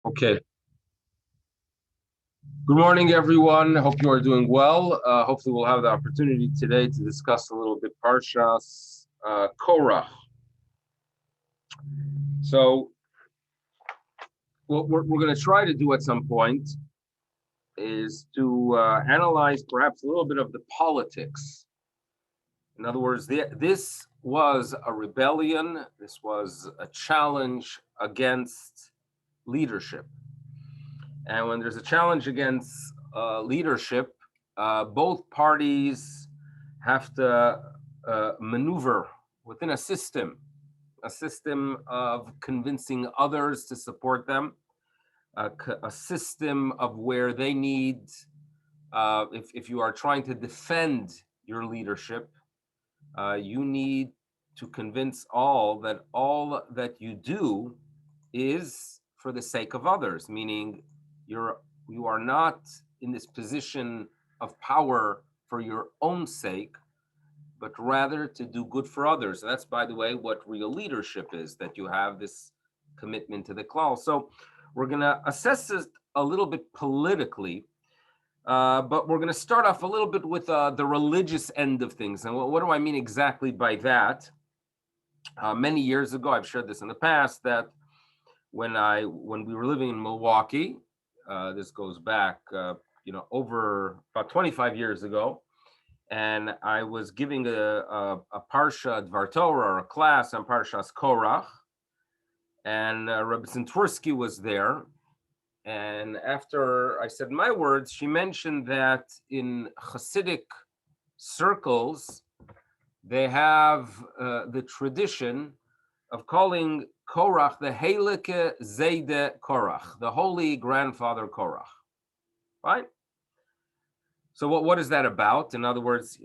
Okay. Good morning, everyone. Hope you are doing well. Hopefully, we'll have the opportunity today to discuss a little bit Parshat Korach. So, what we're going to try to do at some point is to analyze perhaps a little bit of the politics. In other words, this was a rebellion. This was a challenge against leadership. And when there's a challenge against leadership, both parties have to maneuver within a system of convincing others to support them, a system of where they need, if you are trying to defend your leadership, you need to convince all that you do is for the sake of others, meaning you are not in this position of power for your own sake, but rather to do good for others. That's, by the way, what real leadership is, that you have this commitment to the klal. So we're going to assess this a little bit politically, but we're going to start off a little bit with the religious end of things. And what do I mean exactly by that? Many years ago, I've shared this in the past, that when we were living in Milwaukee, this goes back, over about 25 years ago, and I was giving a Parsha Dvar Torah, or a class on Pareshat Korach, and Rabbi Zentworski was there. And after I said my words, she mentioned that in Hasidic circles, they have the tradition of calling Korach the Heilige Zayde Korach, the holy grandfather Korach, right? So what is that about? In other words,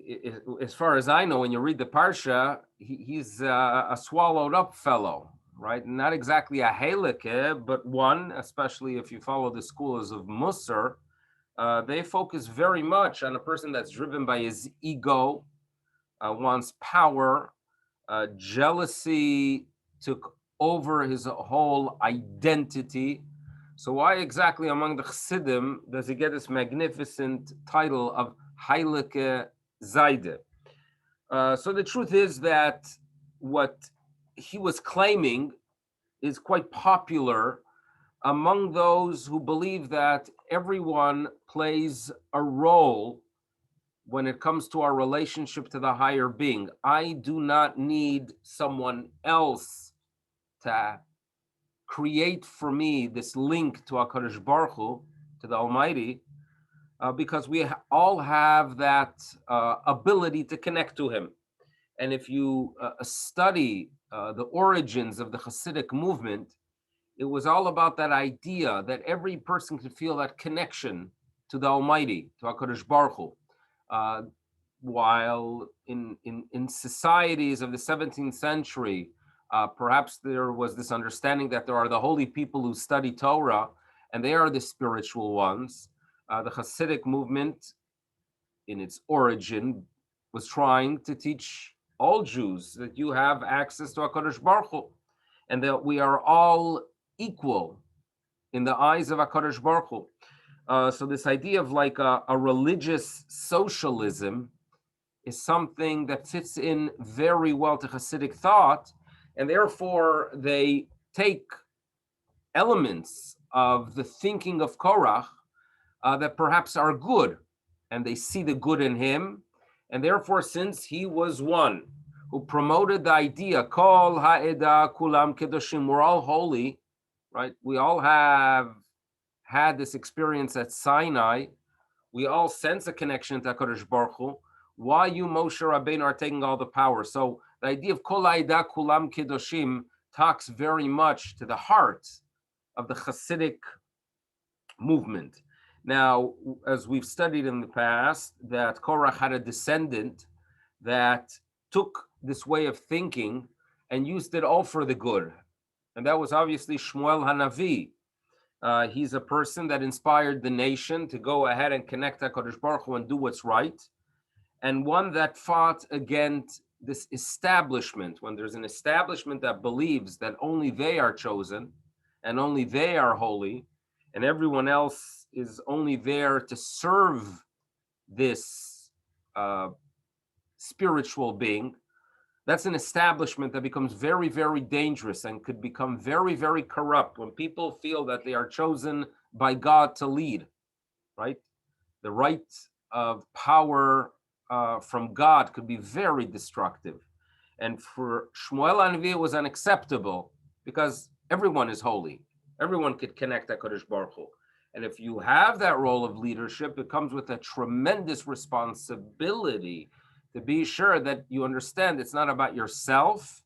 as far as I know, when you read the Parsha, he's a swallowed up fellow, right? Not exactly a Heilige, but one, especially if you follow the schools of Musar, they focus very much on a person that's driven by his ego, wants power, jealousy took over his whole identity. So why exactly among the Chassidim does he get this magnificent title of Heilige Zayde? So the truth is that what he was claiming is quite popular among those who believe that everyone plays a role when it comes to our relationship to the higher being. I do not need someone else to create for me this link to HaKadosh Baruch Hu, to the Almighty, because we all have that ability to connect to Him. And if you study the origins of the Hasidic movement, it was all about that idea that every person could feel that connection to the Almighty, to HaKadosh Baruch Hu. While in societies of the 17th century, perhaps there was this understanding that there are the holy people who study Torah, and they are the spiritual ones. The Hasidic movement, in its origin, was trying to teach all Jews that you have access to HaKadosh Baruch Hu, and that we are all equal in the eyes of HaKadosh Baruch Hu. So this idea of like a religious socialism is something that fits in very well to Hasidic thought, and therefore they take elements of the thinking of Korach that perhaps are good, and they see the good in him, and therefore, since he was one who promoted the idea, Kol ha'eda kulam kedoshim, we're all holy, right? We all have had this experience at Sinai. We all sense a connection to HaKadosh Baruch Hu. Why you, Moshe Rabbeinu, are taking all the power? So the idea of Kol ha'eda kulam kedoshim talks very much to the heart of the Hasidic movement. Now, as we've studied in the past, that Korach had a descendant that took this way of thinking and used it all for the good. And that was obviously Shmuel Hanavi. He's a person that inspired the nation to go ahead and connect HaKadosh Baruch Hu and do what's right. And one that fought against this establishment. When there's an establishment that believes that only they are chosen and only they are holy, and everyone else is only there to serve this spiritual being, that's an establishment that becomes very, very dangerous and could become very, very corrupt when people feel that they are chosen by God to lead, right? The right of power from God could be very destructive. And for Shmuel HaNevi, it was unacceptable because everyone is holy. Everyone could connect to HaKadosh Baruch Hu. And if you have that role of leadership, it comes with a tremendous responsibility to be sure that you understand it's not about yourself,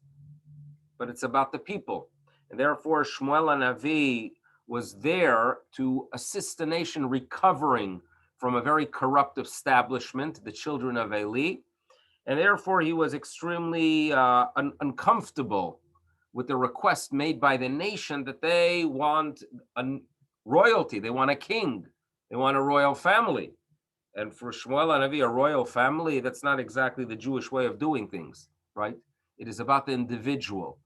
but it's about the people. And therefore, Shmuel HaNevi was there to assist the nation recovering from a very corrupt establishment, the children of Eli. And therefore, he was extremely uncomfortable with the request made by the nation that they want a royalty, they want a king, they want a royal family. And for Shmuel HaNevi, a royal family, that's not exactly the Jewish way of doing things, right? It is about the individual.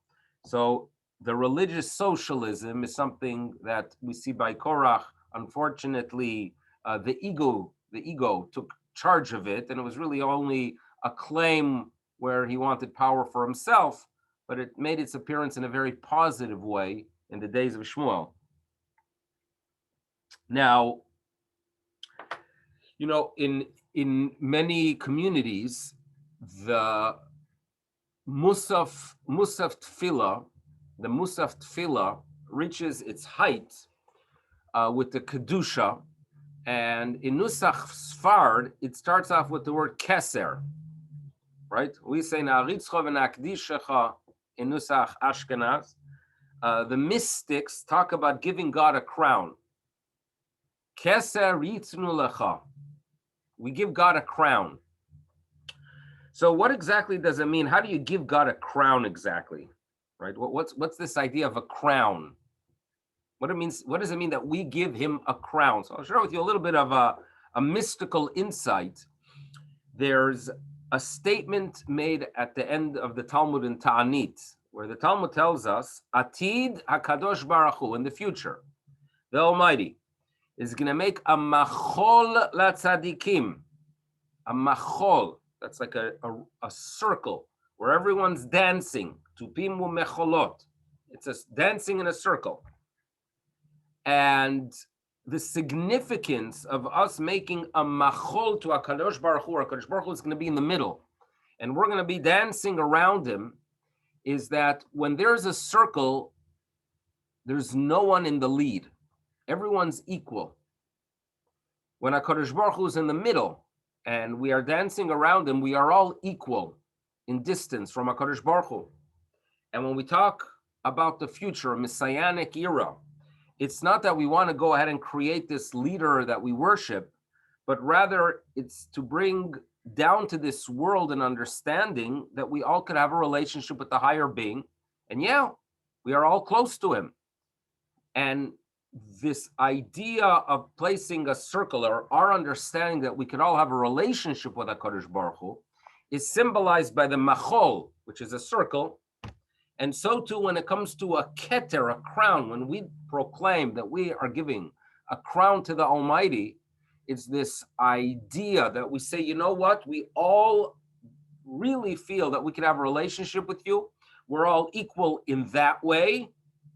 So the religious socialism is something that we see by Korach. Unfortunately, the ego took charge of it, and it was really only a claim where he wanted power for himself, but it made its appearance in a very positive way in the days of Shmuel. Now, you know, in many communities, the Musaf Tefillah reaches its height with the Kedusha, and in Nusach Sfard, it starts off with the word Keser, right? We say Na'aritzcha v'na'akdishecha in Nusach Ashkenaz. The mystics talk about giving God a crown. Keser yitznu lecha. We give God a crown. So what exactly does it mean? How do you give God a crown exactly? Right? What's this idea of a crown? What does it mean that we give him a crown? So I'll share with you a little bit of a mystical insight. There's a statement made at the end of the Talmud in Ta'anit, where the Talmud tells us, Atid HaKadosh Baruch Hu, in the future, the Almighty is going to make a machol latzadikim, a machol, that's like a circle where everyone's dancing, tupim u'mecholot. It's a dancing in a circle. And the significance of us making a machol to HaKadosh Baruch Hu, HaKadosh Baruch Hu is going to be in the middle, and we're going to be dancing around him, is that when there's a circle, there's no one in the lead. Everyone's equal. When HaKadosh Baruch Hu is in the middle and we are dancing around him, we are all equal in distance from HaKadosh Baruch Hu. And when we talk about the future, a messianic era, it's not that we want to go ahead and create this leader that we worship, but rather it's to bring down to this world an understanding that we all could have a relationship with the higher being. And yeah, we are all close to him. And this idea of placing a circle, or our understanding that we could all have a relationship with HaKadosh Baruch Hu, is symbolized by the machol, which is a circle. And so too, when it comes to a keter, a crown, when we proclaim that we are giving a crown to the Almighty, it's this idea that we say, you know what, we all really feel that we can have a relationship with you. We're all equal in that way.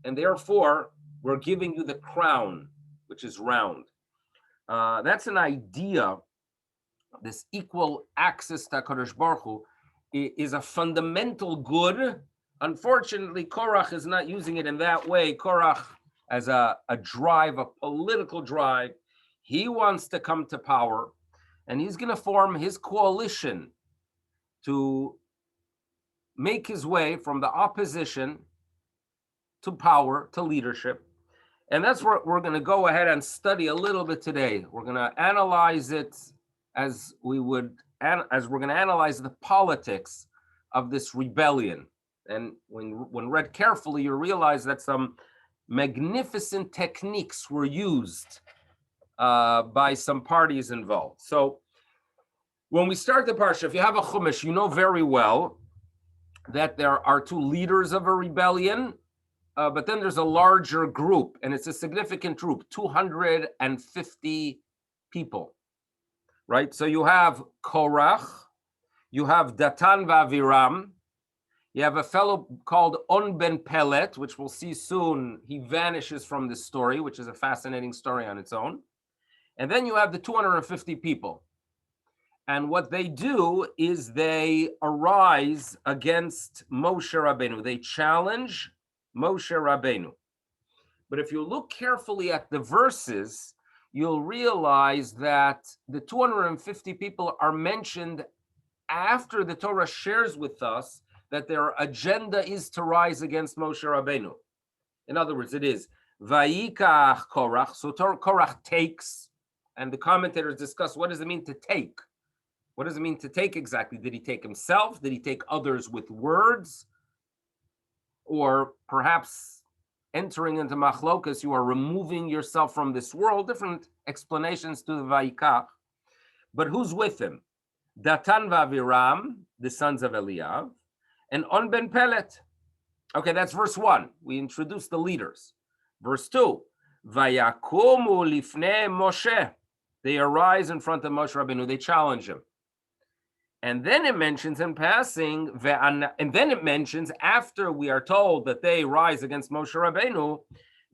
And therefore, we're giving you the crown, which is round. That's an idea. This equal access to HaKadosh Baruch Hu is a fundamental good. Unfortunately, Korach is not using it in that way. Korach, as a drive, a political drive, he wants to come to power, and he's going to form his coalition to make his way from the opposition to power, to leadership. And that's what we're going to go ahead and study a little bit today. We're going to analyze it as we're going to analyze the politics of this rebellion. And when read carefully, you realize that some magnificent techniques were used by some parties involved. So when we start the parsha, if you have a chumash, you know very well that there are two leaders of a rebellion but then there's a larger group, and it's a significant group, 250 people, right? So you have Korach, you have Datan v'Aviram, you have a fellow called On ben Pelet, which we'll see soon. He vanishes from this story, which is a fascinating story on its own. And then you have the 250 people. And what they do is they arise against Moshe Rabbeinu. They challenge Moshe Rabbeinu. But if you look carefully at the verses, you'll realize that the 250 people are mentioned after the Torah shares with us that their agenda is to rise against Moshe Rabbeinu. In other words, it is Vayikach Korach. So Korach takes, and the commentators discuss what does it mean to take? What does it mean to take exactly? Did he take himself? Did he take others with words? Or perhaps entering into machlokas, you are removing yourself from this world. Different explanations to the Vayikach. But who's with him? Datan v'Aviram, the sons of Eliyav, and On ben Pelet. Okay, that's verse 1. We introduced the leaders. Verse 2, Vayakumu lifnei Moshe. They arise in front of Moshe Rabbeinu. They challenge him. And then it mentions in passing, and then it mentions after we are told that they rise against Moshe Rabbeinu,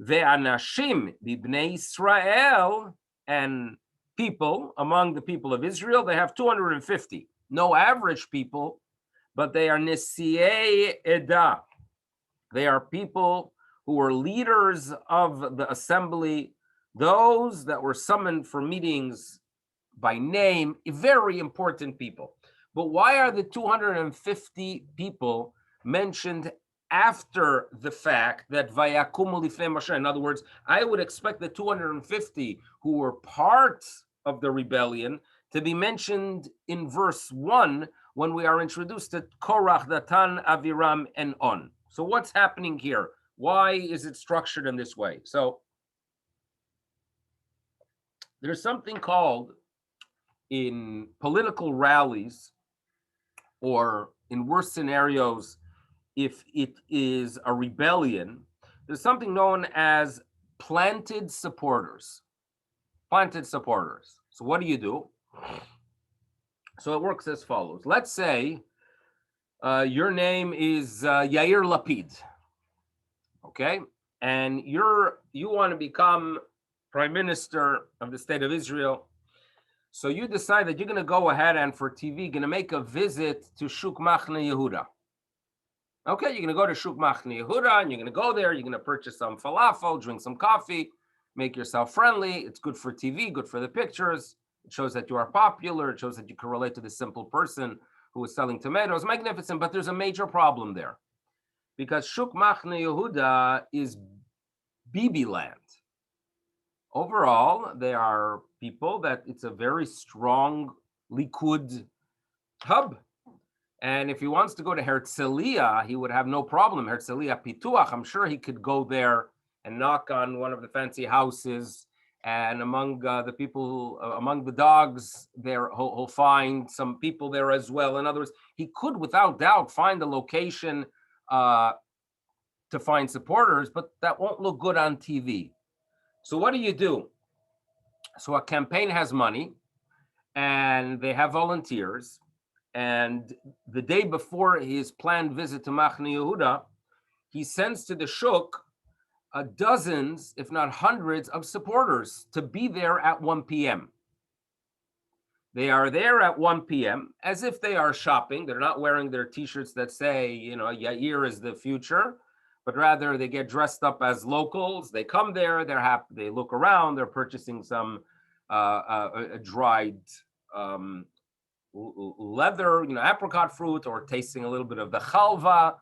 ve'anashim b'bnei Israel, and people among the people of Israel, they have 250. No average people, but they are Nesiei Edah. They are people who were leaders of the assembly, those that were summoned for meetings by name, very important people. But why are the 250 people mentioned after the fact that Vayakumu lifnei Moshe? In other words, I would expect the 250 who were part of the rebellion to be mentioned in verse 1 when we are introduced to Korach, Datan, Aviram, and On. So what's happening here? Why is it structured in this way? So there's something called in political rallies, or in worse scenarios, if it is a rebellion, there's something known as planted supporters. Planted supporters. So what do? So it works as follows. Let's say your name is Yair Lapid, okay? And you want to become Prime Minister of the State of Israel. So you decide that you're going to go ahead and for TV, going to make a visit to Shuk Machne Yehuda. Okay, you're going to go to Shuk Machne Yehuda, and you're going to go there. You're going to purchase some falafel, drink some coffee, make yourself friendly. It's good for TV, good for the pictures. It shows that you are popular. It shows that you can relate to the simple person who is selling tomatoes. Magnificent, but there's a major problem there. Because Shuk Machne Yehuda is Bibi land. Overall, there are people that it's a very strong Likud hub. And if he wants to go to Herzliya, he would have no problem. Herzliya Pituach, I'm sure he could go there and knock on one of the fancy houses. And among the people, among the dogs there, he'll find some people there as well. In other words, he could, without doubt, find a location to find supporters, but that won't look good on TV. So what do? So a campaign has money, and they have volunteers. And the day before his planned visit to Machne Yehuda, he sends to the Shuk dozens, if not hundreds, of supporters to be there at 1 p.m. They are there at 1 p.m. as if they are shopping. They're not wearing their T-shirts that say, Yair is the future, but rather they get dressed up as locals. They come there, they're happy, they look around, they're purchasing some dried leather, apricot fruit, or tasting a little bit of the chalva,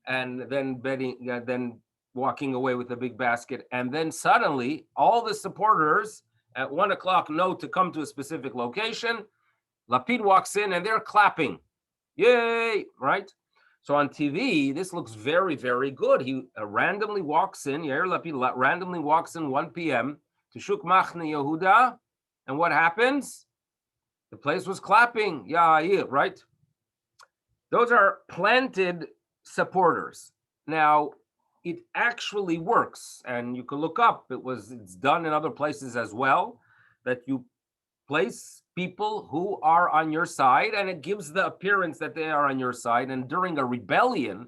and then walking away with a big basket. And then suddenly all the supporters at 1 o'clock know to come to a specific location. Lapid walks in and they're clapping. Yay, right? So on TV, this looks very, very good. He randomly walks in, Yair Lapid randomly walks in 1 p.m. to Shuk Machne Yehuda, and what happens? The place was clapping, Yair, right? Those are planted supporters. Now, it actually works. And you can look up, it's done in other places as well, that you place people who are on your side, and it gives the appearance that they are on your side. And during a rebellion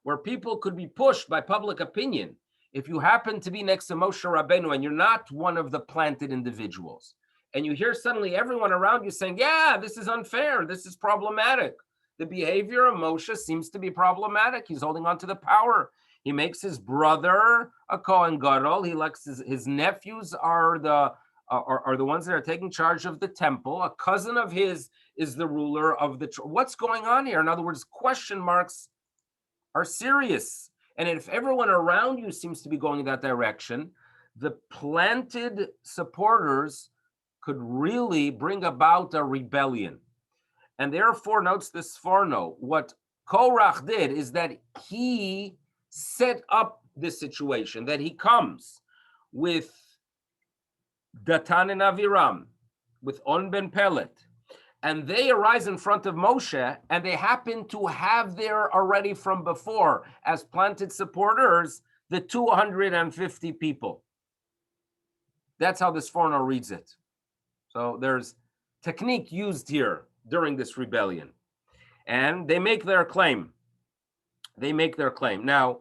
where people could be pushed by public opinion, if you happen to be next to Moshe Rabbeinu and you're not one of the planted individuals, and you hear suddenly everyone around you saying, yeah, this is unfair, this is problematic. The behavior of Moshe seems to be problematic. He's holding on to the power. He makes his brother a Kohen Gadol. He likes his nephews are the ones that are taking charge of the temple. A cousin of his is the ruler of the. What's going on here? In other words, question marks are serious. And if everyone around you seems to be going in that direction, the planted supporters could really bring about a rebellion. And therefore, notes the Sforno, what Korach did is that he set up this situation, that he comes with Datan and Aviram, with On ben Pelet, and they arise in front of Moshe, and they happen to have there already from before, as planted supporters, the 250 people. That's how the Sforno reads it. So there's technique used here during this rebellion. And they make their claim. Now,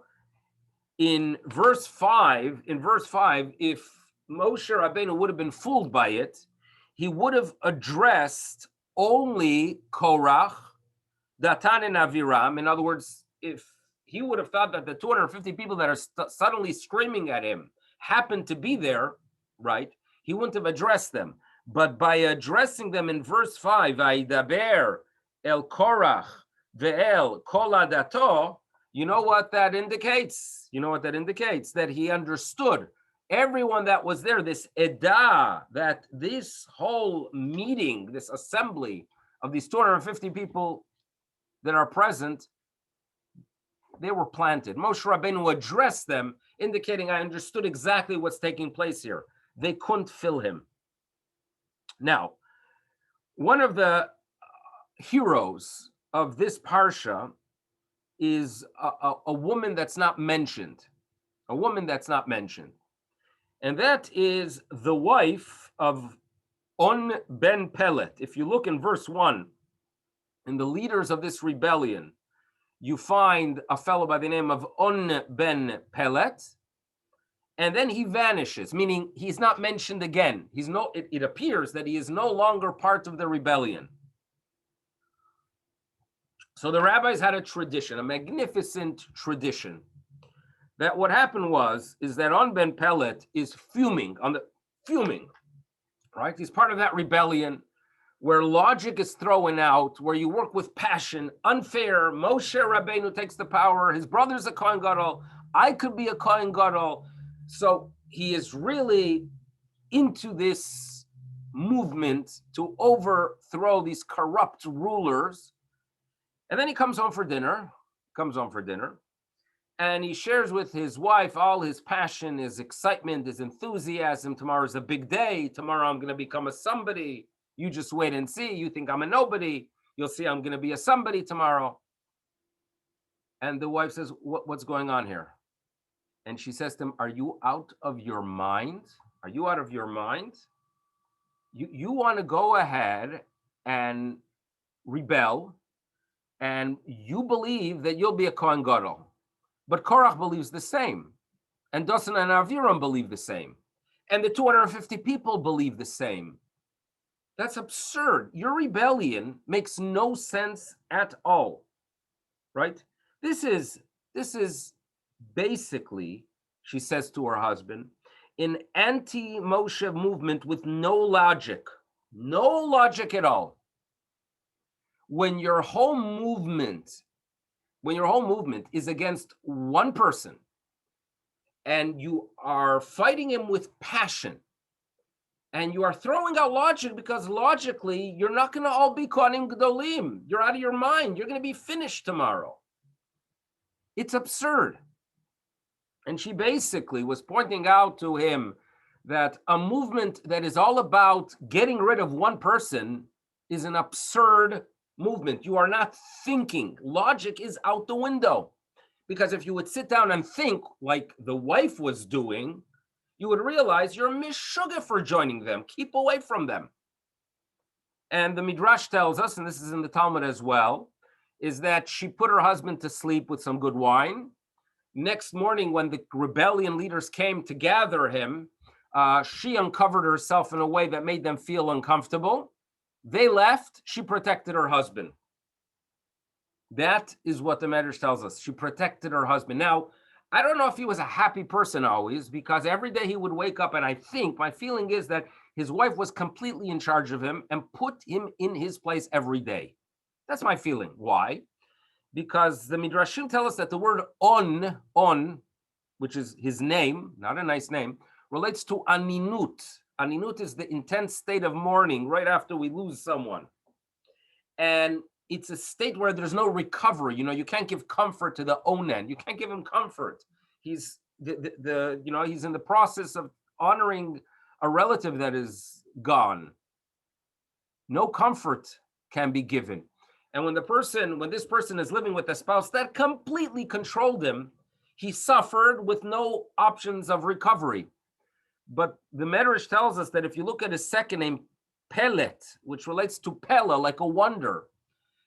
in verse 5, if Moshe Rabbeinu would have been fooled by it, he would have addressed only Korach, Datan, and Aviram. In other words, if he would have thought that the 250 people that are suddenly screaming at him happened to be there, right, he wouldn't have addressed them. But by addressing them in verse 5, Vaidaber el Korach ve'el kol adato, you know what that indicates? That he understood everyone that was there, this edah, that this whole meeting, this assembly of these 250 people that are present, they were planted. Moshe Rabbeinu addressed them, indicating, I understood exactly what's taking place here. They couldn't fill him. Now, one of the heroes of this parsha is a woman that's not mentioned. And that is the wife of On ben Pelet. If you look in verse 1, in the leaders of this rebellion, you find a fellow by the name of On ben Pelet, and then he vanishes, meaning he's not mentioned again. It appears that he is no longer part of the rebellion. So the rabbis had a tradition, a magnificent tradition, that what happened is that On ben Pelet is fuming, right? He's part of that rebellion where logic is thrown out, where you work with passion, unfair. Moshe Rabbeinu takes the power. His brother's a Kohen Gadol. I could be a Kohen Gadol. So he is really into this movement to overthrow these corrupt rulers. And then he comes home for dinner, and he shares with his wife all his passion, his excitement, his enthusiasm. Tomorrow's a big day. Tomorrow I'm going to become a somebody. You just wait and see. You think I'm a nobody. You'll see I'm going to be a somebody tomorrow. And the wife says, what's going on here? And she says to him, are you out of your mind? You want to go ahead and rebel, and you believe that you'll be a Kohen Gadol. But Korach believes the same, and Dosan and Aviram believe the same, and the 250 people believe the same. That's absurd. Your rebellion makes no sense at all, right? This is basically, she says to her husband, an anti-Moshe movement with no logic at all. When your whole movement is against one person, and you are fighting him with passion, and you are throwing out logic, because logically you're not going to all be Kohanim Gedolim. You're out of your mind. You're going to be finished tomorrow. It's absurd. And she basically was pointing out to him that a movement that is all about getting rid of one person is an absurd movement. You are not thinking. Logic is out the window. Because if you would sit down and think like the wife was doing, you would realize you're mishuggah for joining them. Keep away from them. And the Midrash tells us, and this is in the Talmud as well, is that she put her husband to sleep with some good wine. Next morning, when the rebellion leaders came to gather him, she uncovered herself in a way that made them feel uncomfortable. They left. She protected her husband. That is what the Medrash tells us. She protected her husband. Now, I don't know if he was a happy person always, because every day he would wake up, and I think my feeling is that his wife was completely in charge of him and put him in his place every day. That's my feeling. Why? Because the Midrashim tell us that the word on, which is his name, not a nice name, relates to aninut. Aninut is the intense state of mourning right after we lose someone. And it's a state where there's no recovery. You can't give comfort to the onen. You can't give him comfort. He's he's in the process of honoring a relative that is gone. No comfort can be given. And when this person is living with a spouse that completely controlled him, he suffered with no options of recovery. But the Medrash tells us that if you look at his second name, Pelet, which relates to Pella, like a wonder.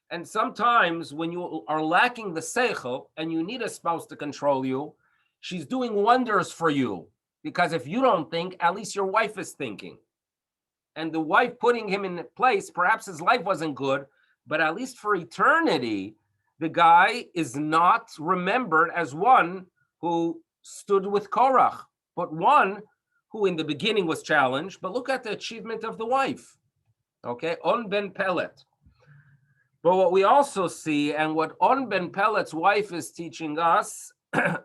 And sometimes when you are lacking the seichel and you need a spouse to control you, she's doing wonders for you. Because if you don't think, at least your wife is thinking. And the wife putting him in place, perhaps his life wasn't good, but at least for eternity, the guy is not remembered as one who stood with Korach, but one who in the beginning was challenged. But look at the achievement of the wife. Okay, On Ben Pelet. But what we also see, and what On Ben Pelet's wife is teaching us,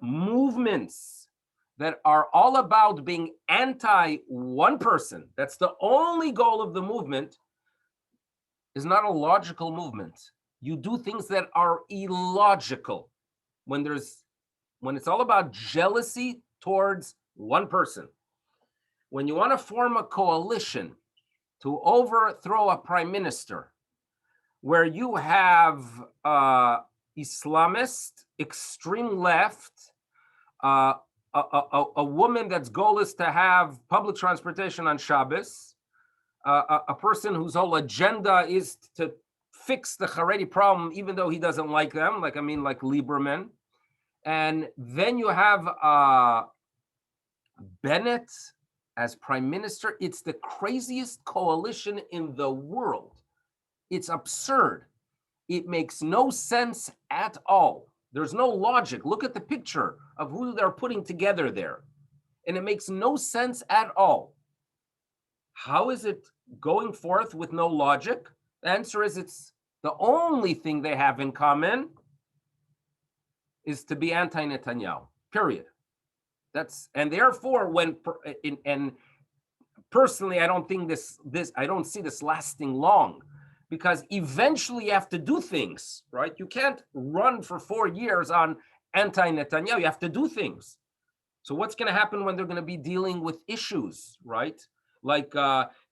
movements that are all about being anti one person. That's the only goal of the movement, is not a logical movement. You do things that are illogical when it's all about jealousy towards one person. When you want to form a coalition to overthrow a prime minister, where you have Islamist, extreme left, a woman that's goal is to have public transportation on Shabbos, a person whose whole agenda is to fix the Haredi problem, even though he doesn't like them, like Lieberman. And then you have Bennett as prime minister. It's the craziest coalition in the world. It's absurd. It makes no sense at all. There's no logic. Look at the picture of who they're putting together there. And it makes no sense at all. How is it going forth with no logic? The answer is it's the only thing they have in common is to be anti-Netanyahu, period. And therefore, and personally, I don't think I don't see this lasting long. Because eventually you have to do things, right? You can't run for 4 years on anti-Netanyahu. You have to do things. So what's going to happen when they're going to be dealing with issues, right? Like,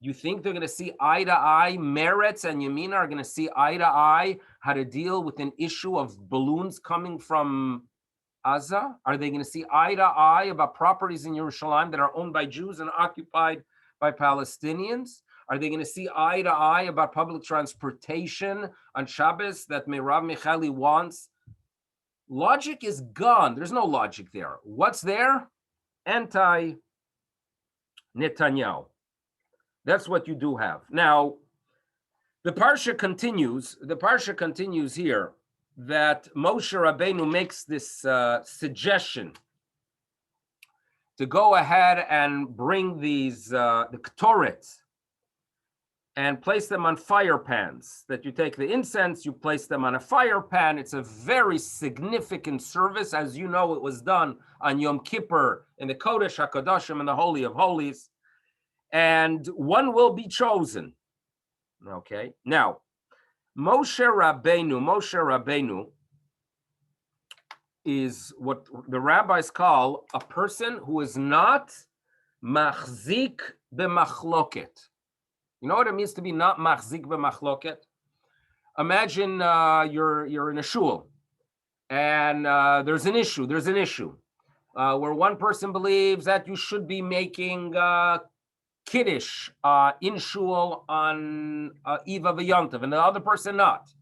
you think they're going to see eye to eye? Meretz and Yamina are going to see eye to eye how to deal with an issue of balloons coming from Gaza? Are they going to see eye to eye about properties in Yerushalayim that are owned by Jews and occupied by Palestinians? Are they going to see eye to eye about public transportation on Shabbos that Merav Michali wants? Logic is gone. There's no logic there. What's there? Anti-Netanyahu. That's what you do have. Now, the Parsha continues. The Parsha continues here that Moshe Rabbeinu makes this suggestion to go ahead and bring these, the Ketoret, and place them on fire pans. That you take the incense, you place them on a fire pan. It's a very significant service. As you know, it was done on Yom Kippur in the Kodesh HaKadoshim, in the Holy of Holies. And one will be chosen. Okay, now, Moshe Rabbeinu is what the rabbis call a person who is not machzik b'machloket. You know what it means to be not machzik b'machloket? Imagine you're in a shul And there's an issue. Where one person believes that you should be making kiddush in shul on Eve of a Yontiv, and the other person not.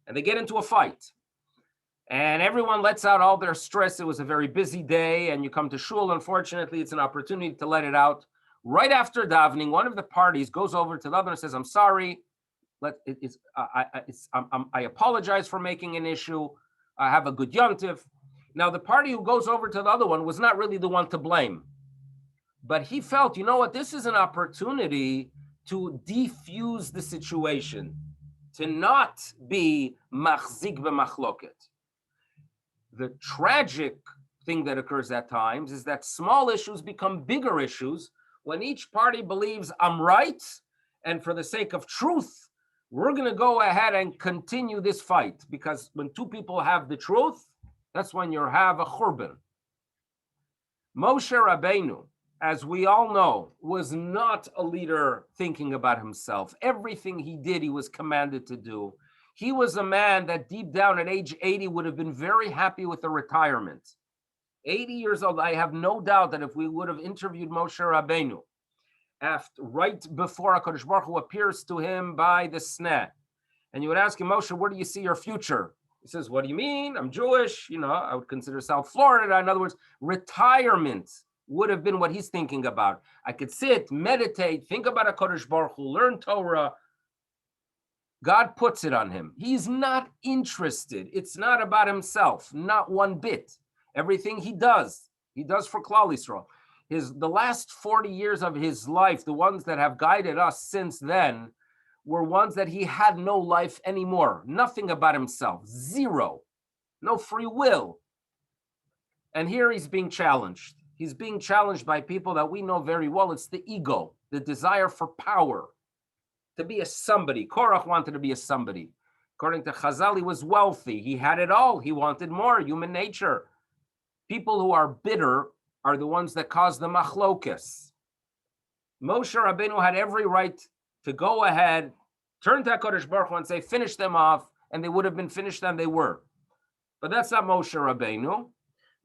And they get into a fight. And everyone lets out all their stress. It was a very busy day, and you come to shul. Unfortunately, it's an opportunity to let it out. Right after davening, one of the parties goes over to the other and says, "I'm sorry. I apologize for making an issue. I have a good yontif." Now, the party who goes over to the other one was not really the one to blame, but he felt, you know what, this is an opportunity to defuse the situation, to not be machzik b'machloket. The tragic thing that occurs at times is that small issues become bigger issues when each party believes I'm right, and for the sake of truth, we're going to go ahead and continue this fight, because when two people have the truth, that's when you have a churban. Moshe Rabbeinu, as we all know, was not a leader thinking about himself. Everything he did, he was commanded to do. He was a man that deep down at age 80 would have been very happy with a retirement. 80 years old, I have no doubt that if we would have interviewed Moshe Rabbeinu, right before HaKadosh Baruch Hu appears to him by the sneh, and you would ask him, Moshe, where do you see your future? He says, what do you mean? I'm Jewish. I would consider South Florida. In other words, retirement would have been what he's thinking about. I could sit, meditate, think about HaKadosh Baruch Hu, learn Torah. God puts it on him. He's not interested. It's not about himself, not one bit. Everything he does for Klal Yisrael. The last 40 years of his life, the ones that have guided us since then, were ones that he had no life anymore. Nothing about himself. Zero. No free will. And here he's being challenged. He's being challenged by people that we know very well. It's the ego, the desire for power, to be a somebody. Korach wanted to be a somebody. According to Chazal, he was wealthy. He had it all. He wanted more, human nature. People who are bitter are the ones that cause the machlokes. Moshe Rabbeinu had every right to go ahead, turn to HaKadosh Baruch Hu and say, finish them off, and they would have been finished, and they were. But that's not Moshe Rabbeinu.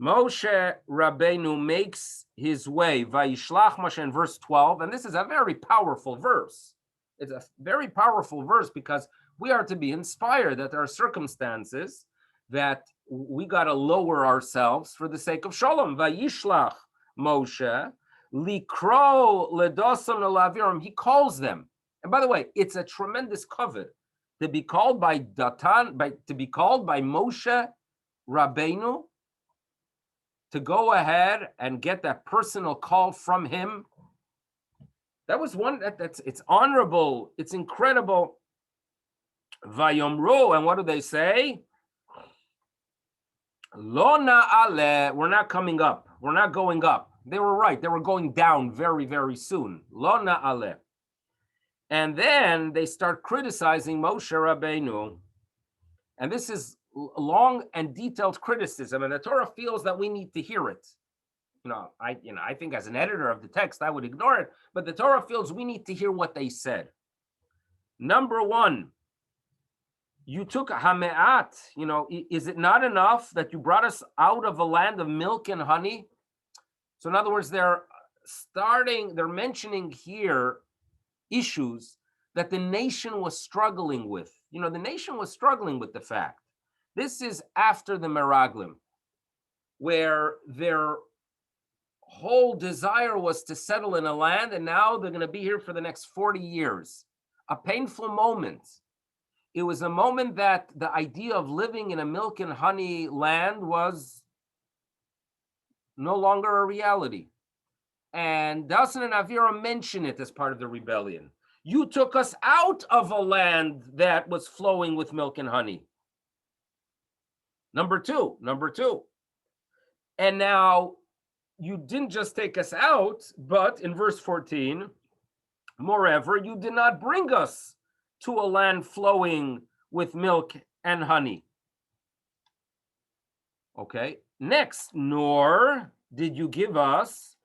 Moshe Rabbeinu makes his way, Vayishlach Moshe in verse 12, and this is a very powerful verse. It's a very powerful verse because we are to be inspired that there are circumstances that we got to lower ourselves for the sake of Shalom. Vayishlach Moshe, likro ledosam lelavirim. He calls them. And by the way, it's a tremendous covet to be called by Moshe Rabbeinu, to go ahead and get that personal call from him. That was one it's honorable, it's incredible. Vayomru, and what do they say? Lo na'ale, we're not coming up, we're not going up. They were right, they were going down very, very soon. Lo na'ale. And then they start criticizing Moshe Rabbeinu. And this is long and detailed criticism, and the Torah feels that we need to hear it. I think as an editor of the text, I would ignore it, but the Torah feels we need to hear what they said. Number one, you took hame'at, is it not enough that you brought us out of a land of milk and honey? So in other words, they're mentioning here issues that the nation was struggling with. The nation was struggling with the fact. This is after the Meraglim, where their whole desire was to settle in a land, and now they're going to be here for the next 40 years. A painful moment. It was a moment that the idea of living in a milk and honey land was no longer a reality. And Dasan and Avira mention it as part of the rebellion. You took us out of a land that was flowing with milk and honey. Number two. And now you didn't just take us out, but in verse 14, moreover, you did not bring us to a land flowing with milk and honey. Okay, next, nor did you give us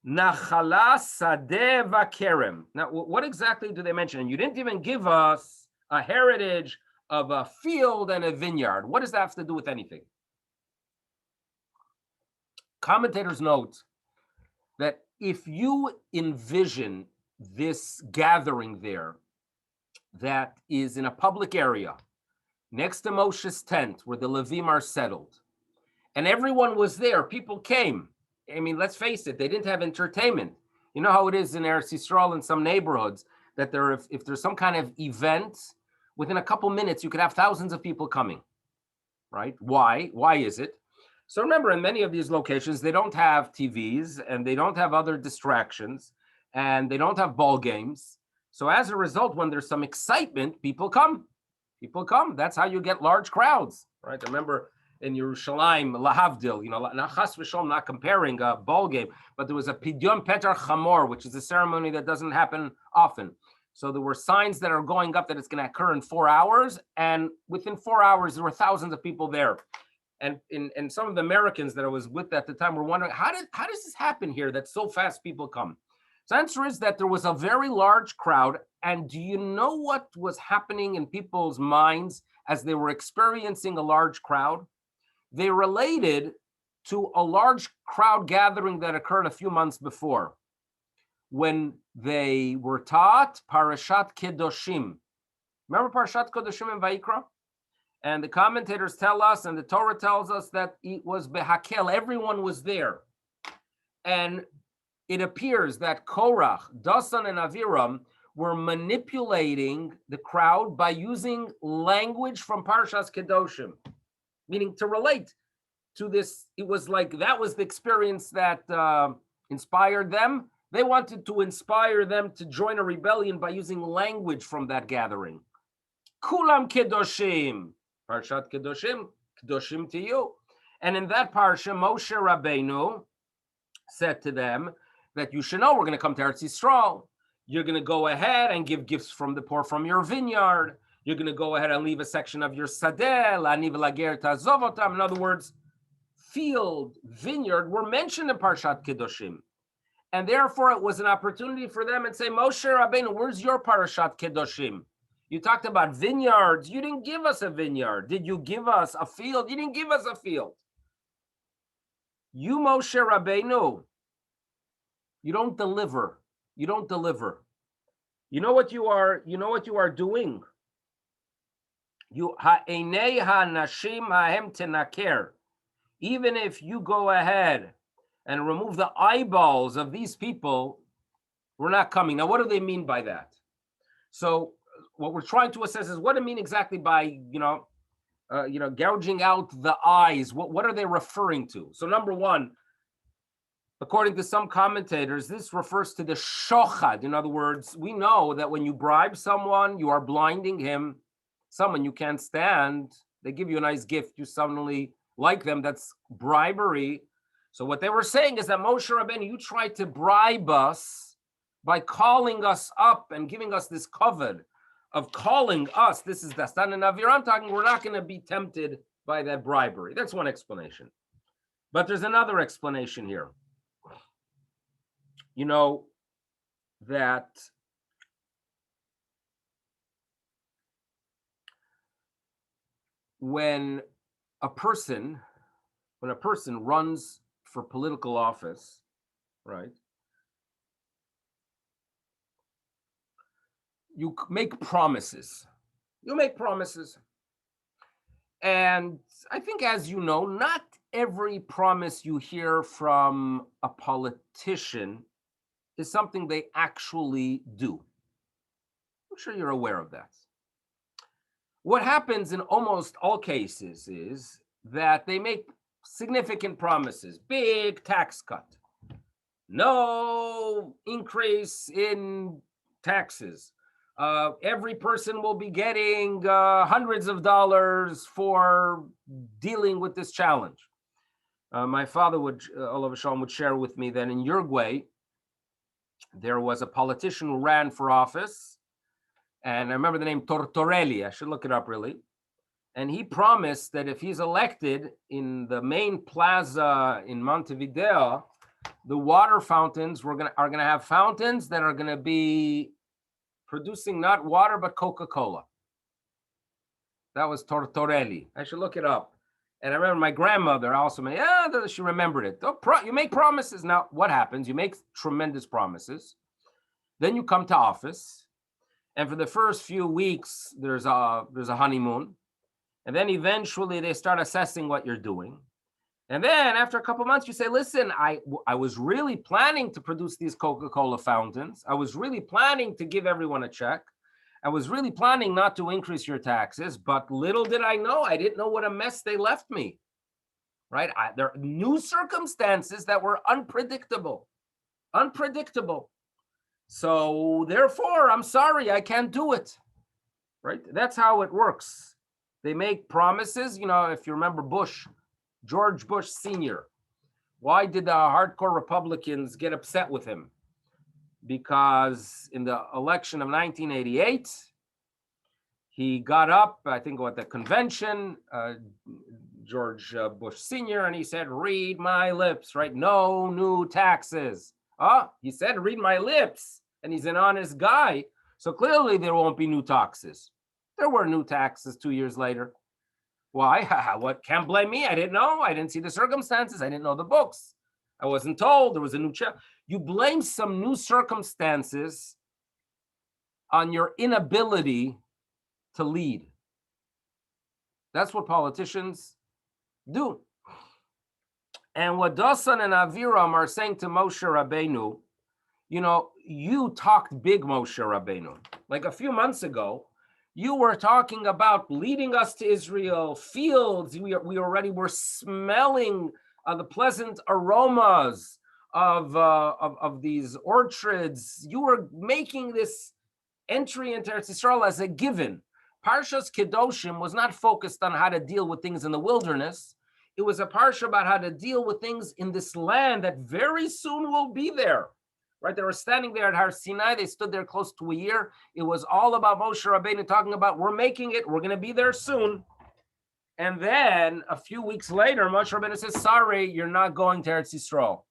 Nachala Sadeh Vakerem. Now, what exactly do they mention? And you didn't even give us a heritage of a field and a vineyard. What does that have to do with anything? Commentators note that if you envision this gathering there that is in a public area next to Moshe's tent where the Levim are settled, and everyone was there, people came. I mean, let's face it, they didn't have entertainment. You know how it is in Eretz Yisrael in some neighborhoods that if there's some kind of event, within a couple minutes, you could have thousands of people coming, right? Why? Why is it? So remember, in many of these locations, they don't have TVs and they don't have other distractions and they don't have ball games. So as a result, when there's some excitement, people come. People come. That's how you get large crowds, right? I remember in Yerushalayim, Lahavdil, Chas v'sholom, not comparing a ball game, but there was a Pidyon Petar Chamor, which is a ceremony that doesn't happen often. So there were signs that are going up that it's going to occur in 4 hours, and within 4 hours, there were thousands of people there. And some of the Americans that I was with at the time were wondering, how does this happen here that so fast people come? So the answer is that there was a very large crowd. And do you know what was happening in people's minds as they were experiencing a large crowd? They related to a large crowd gathering that occurred a few months before when they were taught Pareshat Kedoshim. Remember Pareshat Kedoshim in Vayikra? And the commentators tell us, and the Torah tells us that it was Behakel, everyone was there. And it appears that Korach, Dasan, and Aviram were manipulating the crowd by using language from Parashas Kedoshim, meaning to relate to this. It was like that was the experience that inspired them. They wanted to inspire them to join a rebellion by using language from that gathering. Kulam Kedoshim, Parashat Kedoshim, Kedoshim to you. And in that parsha, Moshe Rabbeinu said to them that you should know we're going to come to Eretz Yisrael. You're going to go ahead and give gifts from the poor from your vineyard. You're going to go ahead and leave a section of your sadeh, la'ani v'lager ta'azov otam. In other words, field, vineyard were mentioned in Parshat Kedoshim. And therefore, it was an opportunity for them and say, Moshe Rabbeinu, where's your Parashat Kedoshim? You talked about vineyards. You didn't give us a vineyard. Did you give us a field? You didn't give us a field. You, Moshe Rabbeinu, you don't deliver. You don't deliver. You know what you are doing? You ha'enei ha'nashim ha'hem tenaker. Even if you go ahead and remove the eyeballs of these people, we're not coming. Now, what do they mean by that? So what we're trying to assess is what do they mean exactly by, gouging out the eyes. What are they referring to? So number one, according to some commentators, this refers to the shochad. In other words, we know that when you bribe someone, you are blinding him. Someone you can't stand, they give you a nice gift, you suddenly like them. That's bribery. So what they were saying is that Moshe Rabbeinu, you tried to bribe us by calling us up and giving us this covet of calling us. This is Dastan and Avir. I'm talking, we're not going to be tempted by that bribery. That's one explanation. But there's another explanation here. You know, that when a person runs for political office, right, you make promises. You make promises. And I think, as you know, not every promise you hear from a politician is something they actually do. I'm sure you're aware of that. What happens in almost all cases is that they make significant promises, big tax cut, no increase in taxes. Every person will be getting hundreds of dollars for dealing with this challenge. My father Olav Shalom, would share with me that in Uruguay, there was a politician who ran for office, and I remember the name Tortorelli. I should look it up really. And he promised that if he's elected in the main plaza in Montevideo, the water fountains are going to have fountains that are going to be producing not water but Coca-Cola. That was Tortorelli. I should look it up. And I remember my grandmother also made, she remembered it. You make promises. Now, what happens? You make tremendous promises. Then you come to office. And for the first few weeks, there's a honeymoon. And then eventually they start assessing what you're doing. And then after a couple months, you say, listen, I was really planning to produce these Coca-Cola fountains. I was really planning to give everyone a check. I was really planning not to increase your taxes, but little did I know, I didn't know what a mess they left me, right? There are new circumstances that were unpredictable. So therefore, I'm sorry, I can't do it, right? That's how it works. They make promises, if you remember George Bush Sr. Why did the hardcore Republicans get upset with him? Because in the election of 1988, he got up, I think, at the convention, George Bush Sr., and he said, read my lips, right? No new taxes. He said, read my lips, and he's an honest guy. So clearly there won't be new taxes. There were new taxes 2 years later. Why? What? Can't blame me. I didn't know. I didn't see the circumstances. I didn't know the books. I wasn't told there was a new check. You blame some new circumstances on your inability to lead. That's what politicians do. And what Dasan and Aviram are saying to Moshe Rabbeinu, you talked big, Moshe Rabbeinu. Like a few months ago, you were talking about leading us to Israel, fields. We already were smelling the pleasant aromas of these orchards. You were making this entry into Eretz Yisrael as a given. Parshas Kedoshim was not focused on how to deal with things in the wilderness. It was a parsha about how to deal with things in this land that very soon will be there. Right? They were standing there at Har Sinai. They stood there close to a year. It was all about Moshe Rabbeinu talking about, we're making it. We're going to be there soon. And then a few weeks later, Moshe Rabbeinu says, sorry, you're not going to Eretz Yisrael.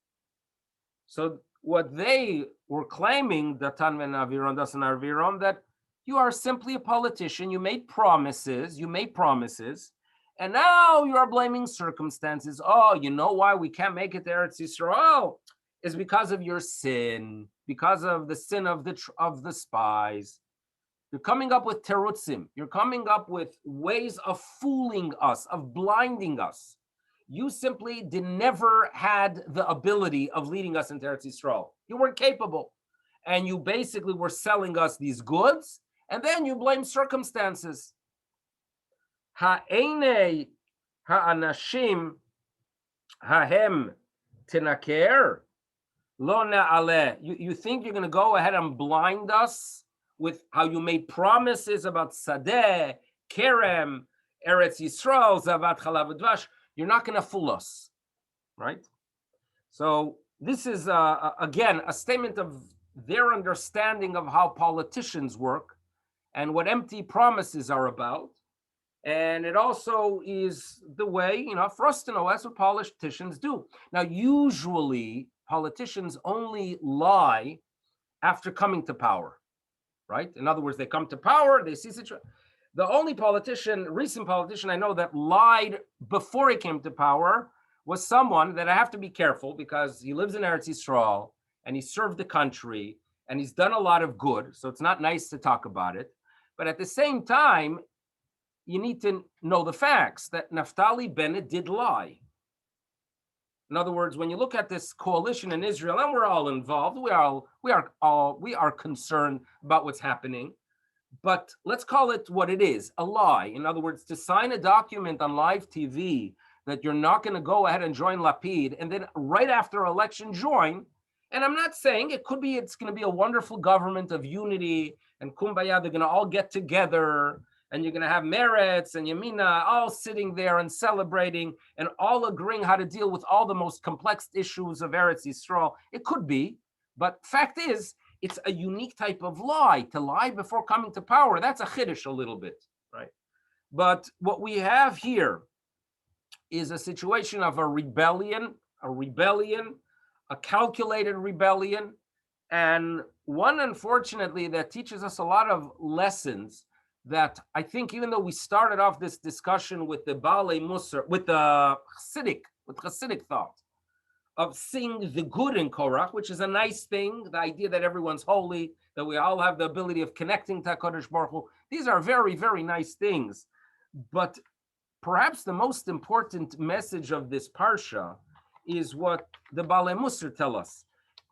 So what they were claiming, Datan and Aviram, Dasan and Aviram, that you are simply a politician. You made promises. And now you are blaming circumstances. You know why we can't make it to Eretz Yisrael? Is because of your sin, because of the sin of the spies. You're coming up with terutzim. You're coming up with ways of fooling us, of blinding us. You simply never had the ability of leading us into Eretz Yisrael. You weren't capable. And you basically were selling us these goods, and then you blame circumstances. Ha'enei ha'anashim ha'hem tinaker. You think you're going to go ahead and blind us with how you made promises about Sadeh, Kerem, Eretz Yisrael, Zavat Chalav Udvash. You're not going to fool us, right? So this is, again, a statement of their understanding of how politicians work and what empty promises are about. And it also is the way, for us to know, that's what politicians do. Now, usually, politicians only lie after coming to power, right? In other words, they come to power, they see situation. The only recent politician I know that lied before he came to power was someone that I have to be careful because he lives in Eretz Yisrael and he served the country and he's done a lot of good. So it's not nice to talk about it. But at the same time, you need to know the facts that Naftali Bennett did lie. In other words, when you look at this coalition in Israel, and we're all involved, we are concerned about what's happening, but let's call it what it is, a lie. In other words, to sign a document on live TV that you're not going to go ahead and join Lapid, and then right after election join. And I'm not saying it's going to be a wonderful government of unity and kumbaya. They're going to all get together. And you're going to have Meretz and Yamina all sitting there and celebrating and all agreeing how to deal with all the most complex issues of Eretz Yisrael. It could be, but fact is, it's a unique type of lie. To lie before coming to power, that's a chiddush a little bit, right? But what we have here is a situation of a rebellion, a calculated rebellion, and one, unfortunately, that teaches us a lot of lessons that I think even though we started off this discussion with the Baalei Musar, with the Hasidic thought of seeing the good in Korach, which is a nice thing, the idea that everyone's holy, that we all have the ability of connecting to HaKadosh Baruch Hu, these are very, very nice things. But perhaps the most important message of this parsha is what the Baalei Musar tell us.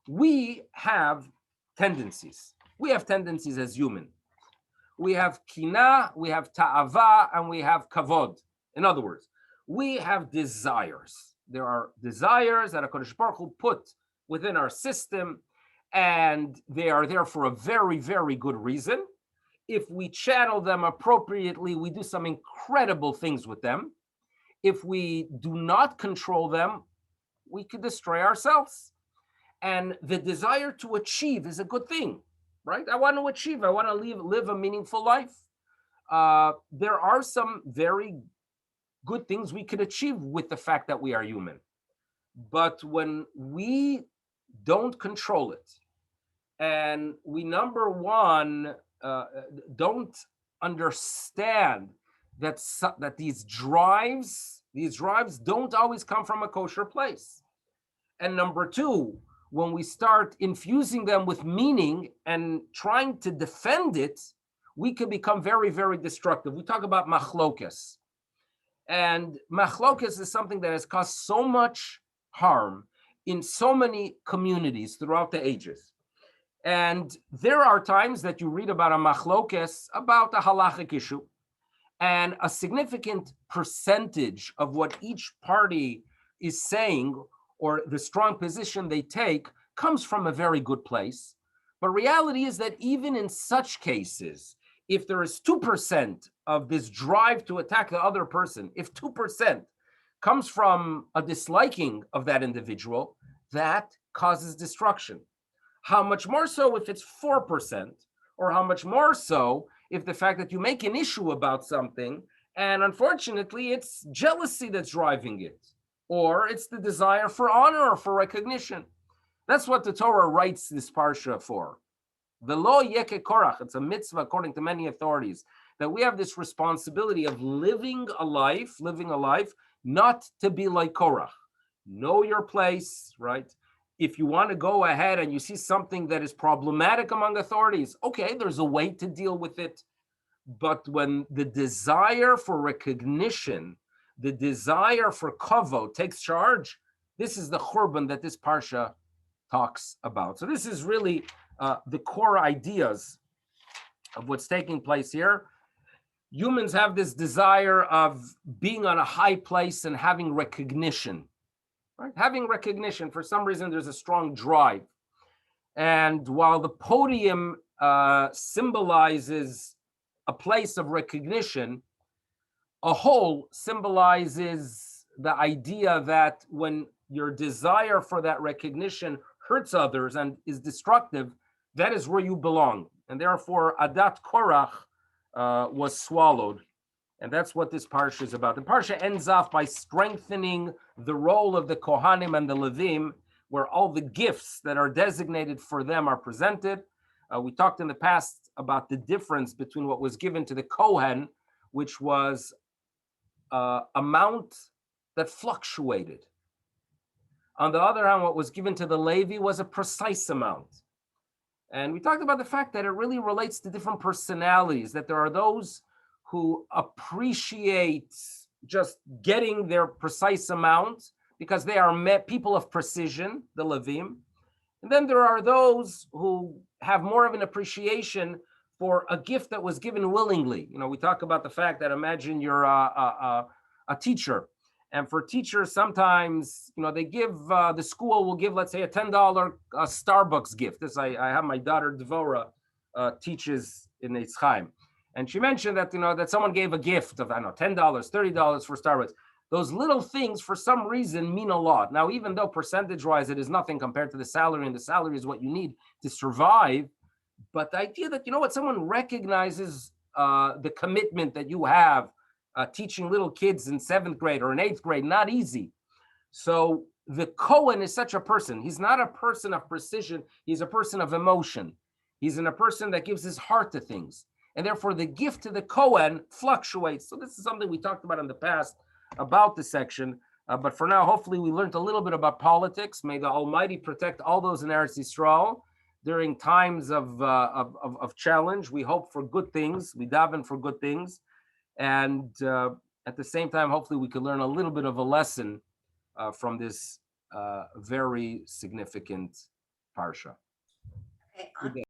We have tendencies. We have tendencies as human. We have kina, we have ta'ava, and we have kavod. In other words, we have desires. There are desires that HaKadosh Baruch Hu put within our system, and they are there for a very, very good reason. If we channel them appropriately, we do some incredible things with them. If we do not control them, we could destroy ourselves. And the desire to achieve is a good thing, right? I want to achieve. I want to live a meaningful life. There are some very good things we could achieve with the fact that we are human. But when we don't control it, and we, number one, don't understand that these drives don't always come from a kosher place. And number two, when we start infusing them with meaning and trying to defend it, we can become very, very destructive. We talk about machlokes. And machlokes is something that has caused so much harm in so many communities throughout the ages. And there are times that you read about a machlokes, about a halachic issue, and a significant percentage of what each party is saying or the strong position they take comes from a very good place. But reality is that even in such cases, if there is 2% of this drive to attack the other person, if 2% comes from a disliking of that individual, that causes destruction. How much more so if it's 4%, or how much more so if the fact that you make an issue about something, and unfortunately it's jealousy that's driving it, or it's the desire for honor or for recognition. That's what the Torah writes this parsha for. V'lo yeke korach, it's a mitzvah according to many authorities, that we have this responsibility of living a life, not to be like Korach. Know your place, right? If you want to go ahead and you see something that is problematic among authorities, okay, there's a way to deal with it. But when the desire for recognition, the desire for kavod takes charge, this is the churban that this parsha talks about. So this is really the core ideas of what's taking place here. Humans have this desire of being on a high place and having recognition. Right? Having recognition, for some reason, there's a strong drive. And while the podium symbolizes a place of recognition, a hole symbolizes the idea that when your desire for that recognition hurts others and is destructive, that is where you belong. And therefore, Adat Korach was swallowed. And that's what this parsha is about. The parsha ends off by strengthening the role of the Kohanim and the Levim, where all the gifts that are designated for them are presented. We talked in the past about the difference between what was given to the Kohen, which was amount that fluctuated. On the other hand, what was given to the Levi was a precise amount. And we talked about the fact that it really relates to different personalities, that there are those who appreciate just getting their precise amount because they are people of precision, the Levim. And then there are those who have more of an appreciation for a gift that was given willingly. You know, we talk about the fact that imagine you're a teacher. And for teachers, sometimes, you know, they give, the school will give, let's say, a $10 Starbucks gift. This, I have my daughter, Devora, teaches in Eitz Chaim. And she mentioned that, you know, that someone gave a gift of, I don't know, $10, $30 for Starbucks. Those little things, for some reason, mean a lot. Now, even though percentage-wise it is nothing compared to the salary, and the salary is what you need to survive, but the idea that, you know what, someone recognizes the commitment that you have teaching little kids in 7th grade or in 8th grade, not easy. So the Kohen is such a person. He's not a person of precision. He's a person of emotion. He's a person that gives his heart to things. and therefore the gift to the Kohen fluctuates. So this is something we talked about in the past about the section, but for now, hopefully we learned a little bit about politics. May the Almighty protect all those in Eretz Yisrael during times of challenge. We hope for good things. We daven for good things. And at the same time, hopefully we can learn a little bit of a lesson from this very significant parsha. Okay, Good day.